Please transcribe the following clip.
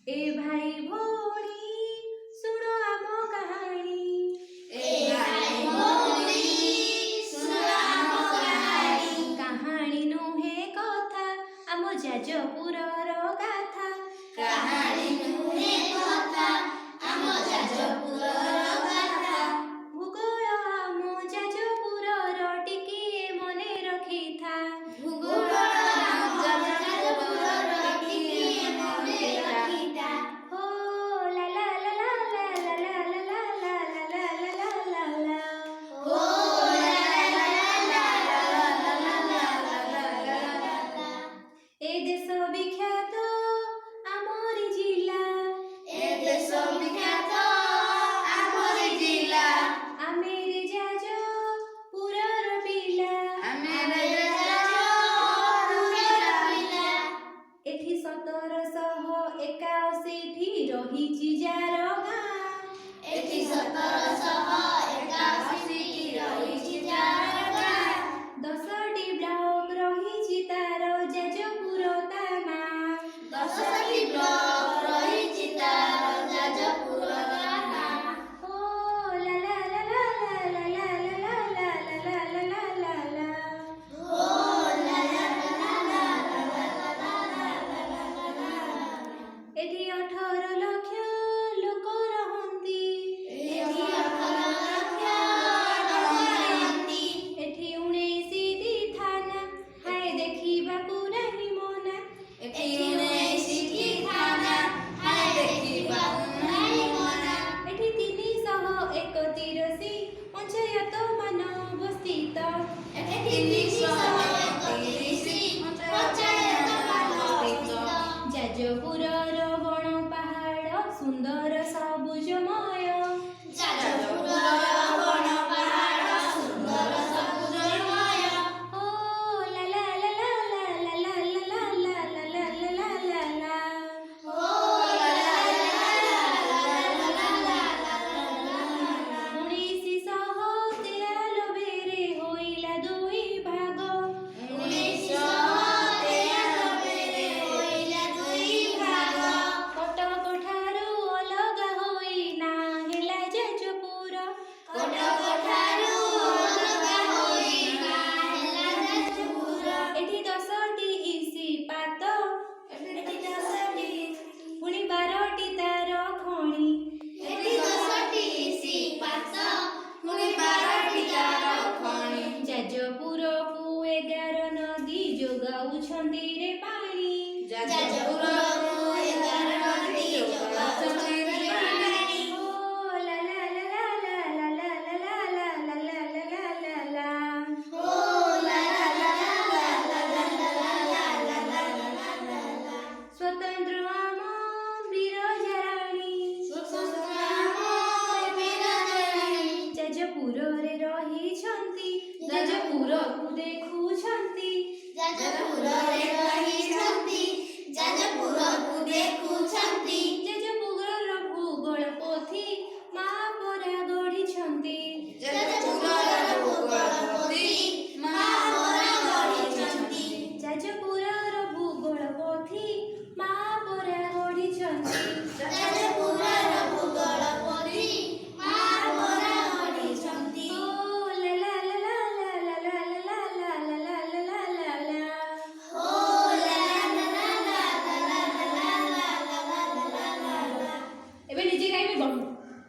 ए भाई भौणी सुनो आम कहानी। ए भाई भौणी सुनो आम कहानी। कहानी नुहे कथा आम जाजपुरर गाथा। कहानी नुहे कथा आम जाजपुरर गाथा। भूगोल आम जाजपुरर टिकिए मने रखिथा। भूगोल आम जाजपुरर टिकिए मने रखिथा। हो ला ला ला ला ला ला ला ला ला ला ला ला ला ला। हो ला ला ला ला ला ला ला ला ला। ए देश विख्यात आमरी जिला। ए देश विख्यात आमरी जिला। आमेरे जाजपुरर पिला। आमेरे जाजपुरर पिला। एठी 1781 ठी रहिछि जार गाँ। एठी 1781 ठी रहिछि जार गाँ। 10टी ब्लॉक रहिछि तार जाजपुर ता नाँ। 10टी ब्लॉक रहिछि तार जाजपुर ता नाँ। हो ला ला ला ला ला ला ला ला ला ला ला ला ला। हो ला ला ला ला ला ला ला ला। एठी 18 लक्ष लोक रहନ୍ତି। एठी 18 लक्ष लोक रहନ୍ତି। एठी 19टी थाना हाय देखिबाकू नाही मना। एठी 19टी थाना हाय देखिबाकू नाही मना। एठी 331 ପଞ୍ଚାୟତ ମାନ ଅବସ୍ଥିତ। ଏଠି 331 ପଞ୍ଚାୟତ ମାନ ଅବସ୍ଥିତ। ଯାଜପୁରର ବଣ ପାହାଡ଼ ସୁନ୍ଦର ସବୁଜମୟ।